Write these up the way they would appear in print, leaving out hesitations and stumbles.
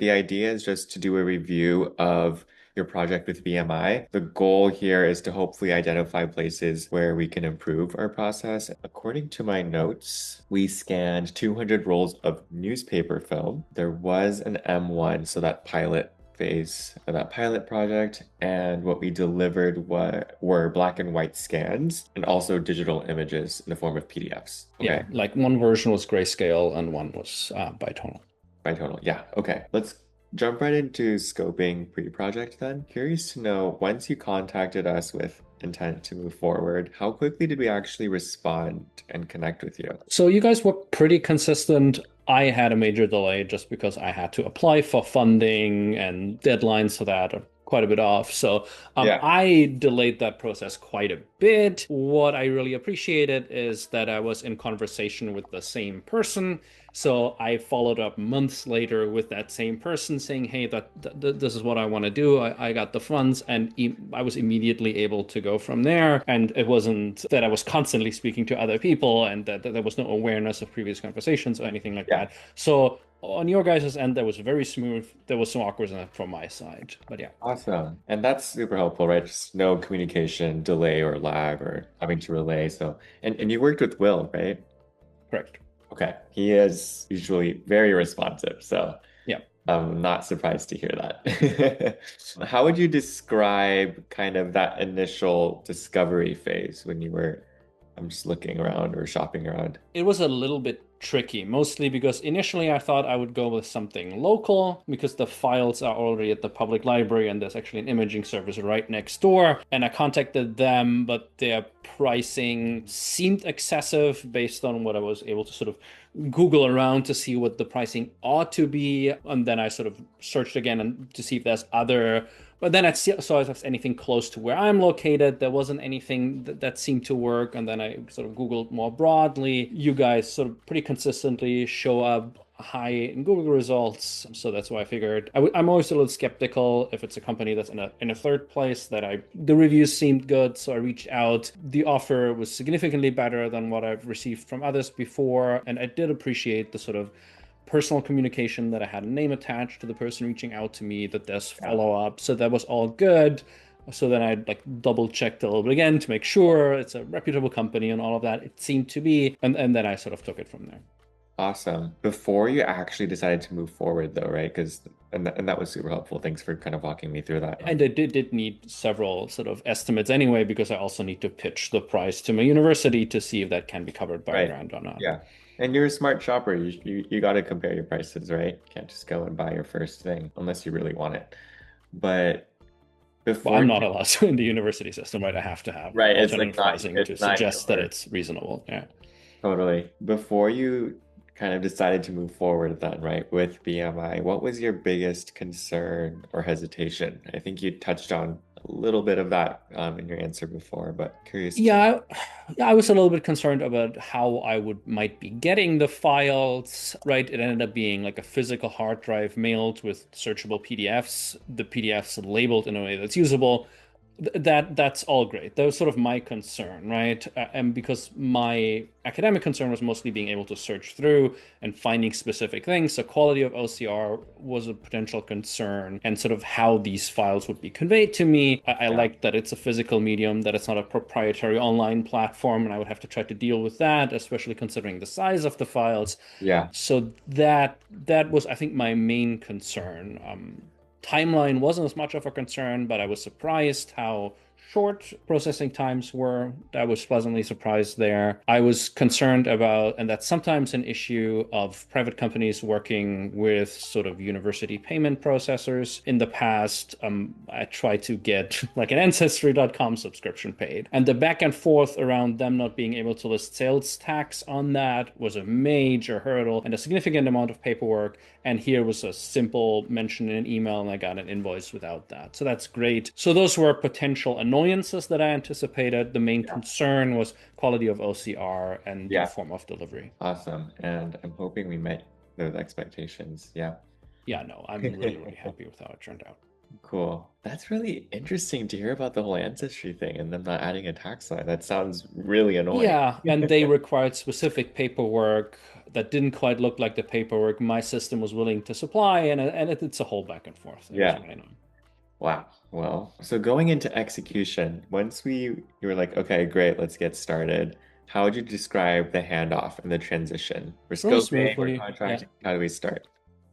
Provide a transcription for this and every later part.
The idea is just to do a review of your project with BMI. The goal here is to hopefully identify places where we can improve our process. According to my notes, we scanned 200 rolls of newspaper film. There was an M1, so that pilot phase of that pilot project, and what we delivered were black and white scans and also digital images in the form of PDFs. Yeah, Okay. like one version was grayscale and one was bitonal. By total. Yeah. Okay. Let's jump right into scoping pre-project then. Curious to know, once you contacted us with intent to move forward, how quickly did we actually respond and connect with you? So you guys were pretty consistent. I had a major delay just because I had to apply for funding and deadlines for that are quite a bit off. So Yeah. I delayed that process quite a bit. What I really appreciated is that I was in conversation with the same person. So I followed up months later with that same person saying, "Hey, this is what I want to do. I got the funds," and I was immediately able to go from there. And it wasn't that I was constantly speaking to other people and that there was no awareness of previous conversations or anything like Yeah. that. So on your guys' end, that was very smooth. There was some awkwardness from my side, but yeah, Awesome. And that's super helpful, right? Just no communication delay or lag or having to relay. So, and you worked with Will, right? correct. Okay. He is usually very responsive. So Yeah. I'm not surprised to hear that. How would you describe kind of that initial discovery phase when you were, I'm just looking around or shopping around? It was a little bit tricky, mostly because initially I thought I would go with something local because the files are already at the public library and there's actually an imaging service right next door. And I contacted them, but their pricing seemed excessive based on what I was able to sort of Google around to see what the pricing ought to be. And then I sort of searched again and to see if there's other but then I saw if there's anything close to where I'm located. There wasn't anything that seemed to work. And then I sort of Googled more broadly. You guys sort of pretty consistently show up high in Google results. So that's why I figured I'm always a little skeptical if it's a company that's in a third place that the reviews seemed good. So I reached out. The offer was significantly better than what I've received from others before. And I did appreciate the sort of personal communication that I had a name attached to the person reaching out to me, that there's Yeah. follow up. So that was all good. So then I like double checked a little bit again to make sure it's a reputable company and all of that. It seemed to be. And then I sort of took it from there. Awesome. Before you actually decided to move forward though, right? Because and that was super helpful. Thanks for kind of walking me through that. And I did need several sort of estimates anyway, because I also need to pitch the price to my university to see if that can be covered by a Right. grant or not. Yeah. And you're a smart shopper. You got to compare your prices, right? Can't just go and buy your first thing unless you really want it. But Well, before I'm not you, allowed to in the university system, right? I have to have right, it's like alternative not pricing it's to not suggest that your it's reasonable. Yeah. totally. Before you kind of decided to move forward then, right, with BMI, what was your biggest concern or hesitation? I think you touched on a little bit of that in your answer before, but curious to. Yeah, yeah, I was a little bit concerned about how I would might be getting the files, right? It ended up being like a physical hard drive mailed with searchable PDFs, the PDFs labeled in a way that's usable. That's all great. That was sort of my concern, right? And because my academic concern was mostly being able to search through and finding specific things, so quality of OCR was a potential concern, and sort of how these files would be conveyed to me. I Yeah. like that it's a physical medium, that it's not a proprietary online platform, and I would have to try to deal with that, especially considering the size of the files. Yeah. So that was, I think, my main concern. Timeline wasn't as much of a concern, but I was surprised how short processing times were. I was pleasantly surprised there. I was concerned about, and that's sometimes an issue of private companies working with sort of university payment processors. In the past, I tried to get like an Ancestry.com subscription paid, and the back and forth around them not being able to list sales tax on that was a major hurdle and a significant amount of paperwork. And here was a simple mention in an email, and I got an invoice without that. So that's great. So those were potential annoyances that I anticipated. The main Yeah. concern was quality of OCR and the Yeah. form of delivery. Awesome. And I'm hoping we met those expectations. Yeah. Yeah, no, I'm really, really happy with how it turned out. Cool. That's really interesting to hear about the whole ancestry thing and them not adding a tax line. That sounds really annoying. Yeah, and they required specific paperwork that didn't quite look like the paperwork my system was willing to supply, and it's a whole back and forth. It was Yeah. really annoying. Wow. Well, so going into execution, once you were like, okay, great, let's get started. How would you describe the handoff and the transition? We're Really scoping, we're smoothly. Yeah. contracting. How do we start?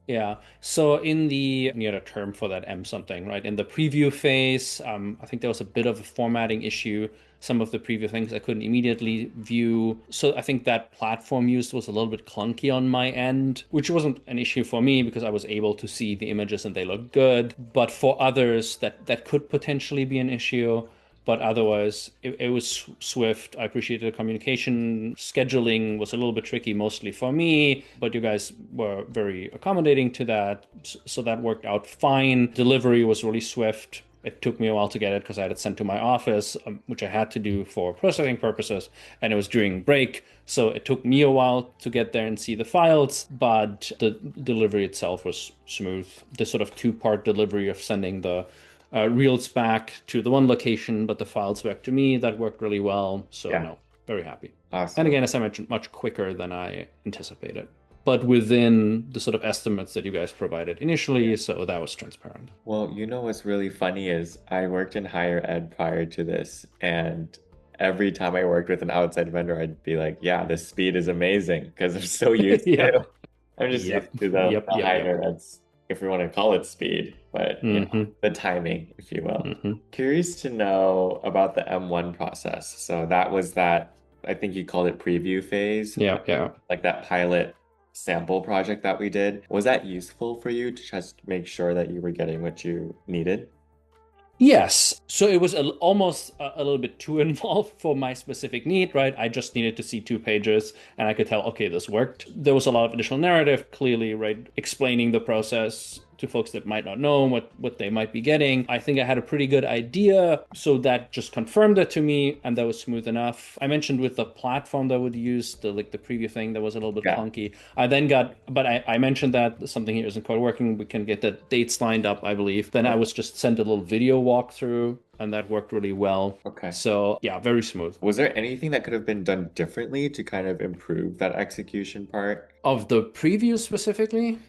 Yeah. So in the near a term for that M something, right? In the preview phase, I think there was a bit of a formatting issue. Some of the preview things I couldn't immediately view. So I think that platform used was a little bit clunky on my end, which wasn't an issue for me because I was able to see the images and they looked good. But for others, that could potentially be an issue. But otherwise, it was swift. I appreciated the communication. Scheduling was a little bit tricky, mostly for me, but you guys were very accommodating to that. So that worked out fine. Delivery was really swift. It took me a while to get it because I had it sent to my office, which I had to do for processing purposes, and it was during break. So it took me a while to get there and see the files, but the delivery itself was smooth. The sort of two-part delivery of sending the reels back to the one location, but the files back to me. That worked really well. So Yeah. no, very happy. And Awesome. again, as I mentioned, much quicker than I anticipated, but within the sort of estimates that you guys provided initially. So that was transparent. Well, you know what's really funny is I worked in higher ed prior to this, and every time I worked with an outside vendor, I'd be like, yeah, the speed is amazing because I'm so used Yeah. to I'm just used Yep. to Yep. the Yep. Yep. higher eds, if we want to call it speed, but Hmm. the timing, if you will. Hmm. Curious to know about the M1 process. So that was that, I think you called it preview phase, Yeah. Yeah. like that pilot sample project that we did. Was that useful for you to just make sure that you were getting what you needed? Yes. So it was almost a little bit too involved for my specific need, right? I just needed to see 2 pages and I could tell, okay, this worked. There was a lot of additional narrative, clearly, right? Explaining the process to folks that might not know what they might be getting. I think I had a pretty good idea. So that just confirmed it to me and that was smooth enough. I mentioned with the platform that would use the preview thing that was a little bit Yeah. clunky. I then got, but I mentioned that something here isn't quite working. We can get the dates lined up, I believe. Then I was just sent a little video walkthrough, and that worked really well. Okay. So yeah, very smooth. Was there anything that could have been done differently to kind of improve that execution part? Of the preview specifically,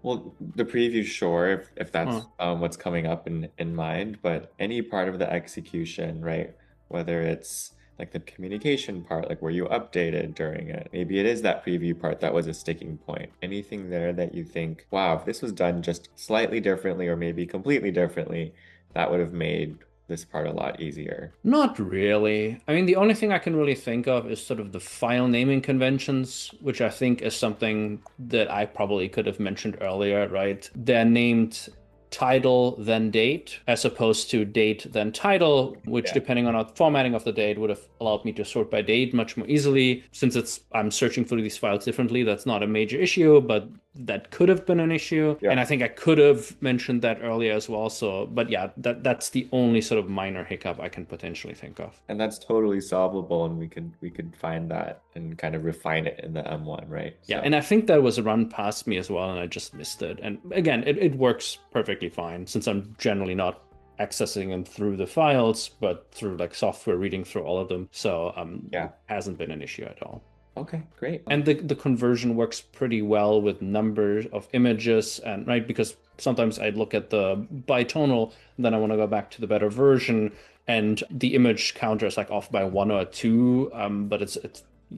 Well, the preview, sure, if huh. that's what's coming up in mind, but any part of the execution, right? Whether it's like the communication part, like where you updated during it, maybe it is that preview part that was a sticking point. Anything there that you think, wow, if this was done just slightly differently or maybe completely differently, that would have made this part a lot easier. Not really. I mean, the only thing I can really think of is sort of the file naming conventions, which I think is something that I probably could have mentioned earlier, right? They're named title, then date, as opposed to date, then title, which Yeah. depending on the formatting of the date would have allowed me to sort by date much more easily. Since I'm searching through these files differently, that's not a major issue, but that could have been an issue. Yeah. And I think I could have mentioned that earlier as well. So, but yeah, that's the only sort of minor hiccup I can potentially think of. And that's totally solvable, and we could find that and kind of refine it in the M1, right? Yeah, So and I think that was run past me as well, and I just missed it. And again, it works perfectly fine since I'm generally not accessing them through the files, but through like software reading through all of them. So yeah. hasn't been an issue at all. Okay, great. And the conversion works pretty well with numbers of images and right because sometimes I look at the bitonal, and then I want to go back to the better version, and the image counter is like off by 1 or 2. But it's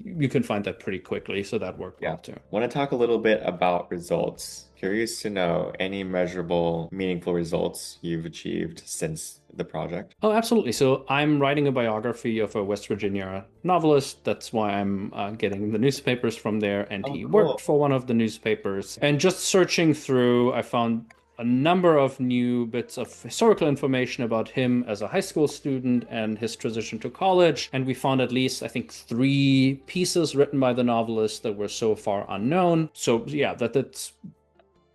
you can find that pretty quickly, so that worked Yeah. well too. Want to talk a little bit about results. Curious to know any measurable, meaningful results you've achieved since the project. Oh, absolutely. So I'm writing a biography of a West Virginia novelist. That's why I'm getting the newspapers from there. And Oh, he worked cool. for one of the newspapers. And just searching through, I found a number of new bits of historical information about him as a high school student and his transition to college. And we found at least, I think, 3 pieces written by the novelist that were so far unknown. So yeah, that's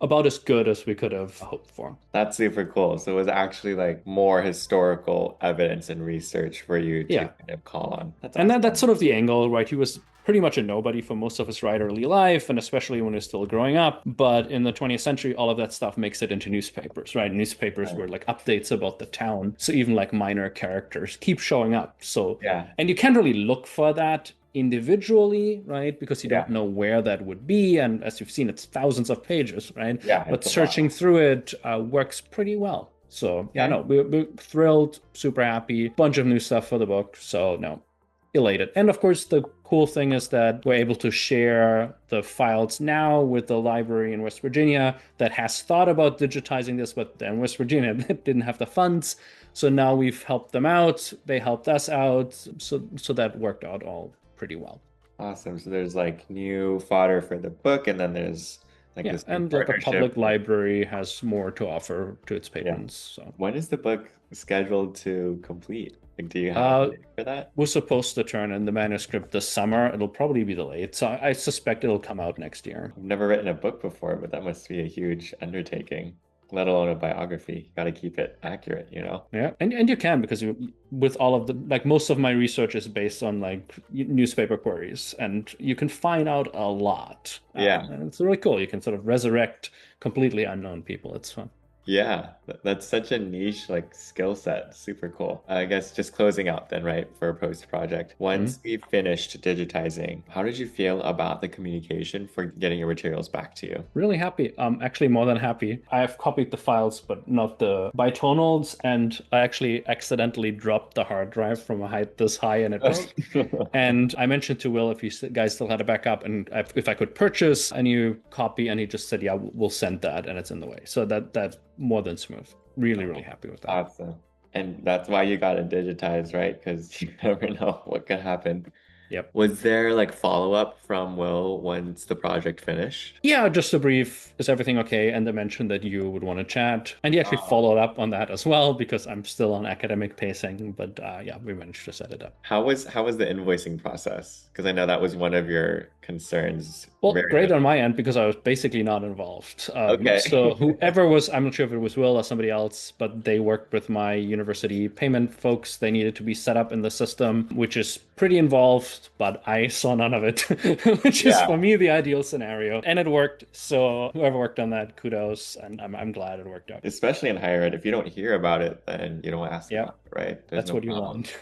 about as good as we could have hoped for. That's super cool. So it was actually like more historical evidence and research for you to Yeah. kind of call on. That's And that's awesome. sort of the angle, right? He was pretty much a nobody for most of his writerly life, and especially when he was still growing up. But in the 20th century, all of that stuff makes it into newspapers, right? Newspapers Right. were like updates about the town. So even like minor characters keep showing up. So, Yeah. and you can't really look for that individually, right? Because you don't Yeah. know where that would be. And as you've seen, it's thousands of pages, right? Yeah. But It's a lot. searching through it works pretty well. So yeah, Okay. no, we're thrilled, super happy, bunch of new stuff for the book. So no, elated. And of course, the cool thing is that we're able to share the files now with the library in West Virginia that has thought about digitizing this, but then West Virginia didn't have the funds. So now we've helped them out. They helped us out. So that worked out all pretty well. Awesome. So there's like new fodder for the book, and then there's like Yeah, this new and like a partnership. public library has more to offer to its Yeah. patrons. So When is the book scheduled to complete? Like, do you have a uh date for that? we're supposed to turn in the manuscript this summer. It'll probably be delayed. So I suspect it'll come out next year. I've never written a book before, but that must be a huge undertaking, let alone a biography. You got to keep it accurate, you know? Yeah, and you can because with all of the like most of my research is based on like newspaper queries, and you can find out a lot. Yeah. And it's really cool. You can sort of resurrect completely unknown people. It's fun. Yeah, that's such a niche like skill set. Super cool. I guess just closing out then, right, for a post project. Once Mhm. we finished digitizing, how did you feel about the communication for getting your materials back to you? Really happy. Actually more than happy. I have copied the files, but not the bitonals, and I actually accidentally dropped the hard drive from a height this high, and it broke. And I mentioned to Will if you guys still had a backup and if I could purchase a new copy, and he just said, "Yeah, we'll send that," and it's in the way. So that's more than smooth. Really, really happy with that. Awesome. And that's why you got to digitize, right? Because you never know what could happen. Yep. Was there like follow-up from Will once the project finished? Yeah, just a brief, is everything okay? And they mentioned that you would want to chat. And he actually followed up on that as well because I'm still on academic pacing. But yeah, we managed to set it up. How was the invoicing process? Because I know that was one of your concerns. Well, Very great nice. on my end because I was basically not involved. So Okay. whoever was, I'm not sure if it was Will or somebody else, but they worked with my university payment folks. They needed to be set up in the system, which is pretty involved, but I saw none of it, which is for Yeah. me the ideal scenario. And it worked. So whoever worked on that, kudos, and I'm glad it worked out. Especially in higher ed, if you don't hear about it, then you don't ask Yeah, about it, right? There's that's no what you problem. want.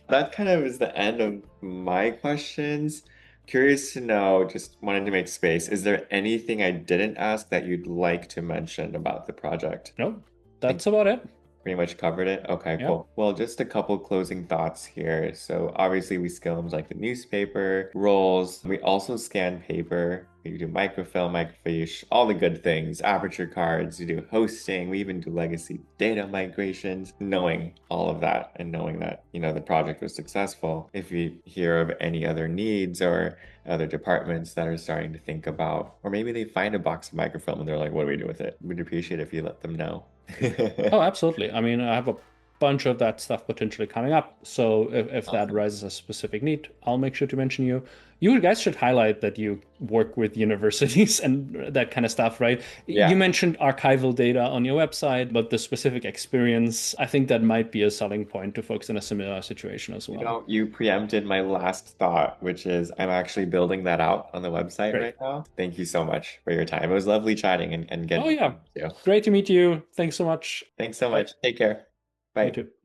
That kind of is the end of my questions. Curious to know, just wanted to make space. Is there anything I didn't ask that you'd like to mention about the project? Nope, I think that's about it. pretty much covered it. Okay, Yeah. cool. Well, just a couple closing thoughts here. So obviously we skills like the newspaper, rolls. We also scan paper. We do microfilm, microfiche, all the good things, aperture cards, we do hosting, we even do legacy data migrations. Knowing all of that and knowing that, the project was successful. If you hear of any other needs or other departments that are starting to think about, or maybe they find a box of microfilm and they're like, what do we do with it? We'd appreciate if you let them know. Oh, absolutely. I mean, I have a bunch of that stuff potentially coming up. So if that Awesome. raises a specific need, I'll make sure to mention you. You guys should highlight that you work with universities and that kind of stuff, right? You Yeah. mentioned archival data on your website, but the specific experience, I think that might be a selling point to folks in a similar situation as well. You preempted my last thought, which is I'm actually building that out on the website Great. right now. Thank you so much for your time. It was lovely chatting and Oh, getting to yeah. know you. Great to meet you. Thanks so much. Thanks so Bye. much. Take care. You Bye. too.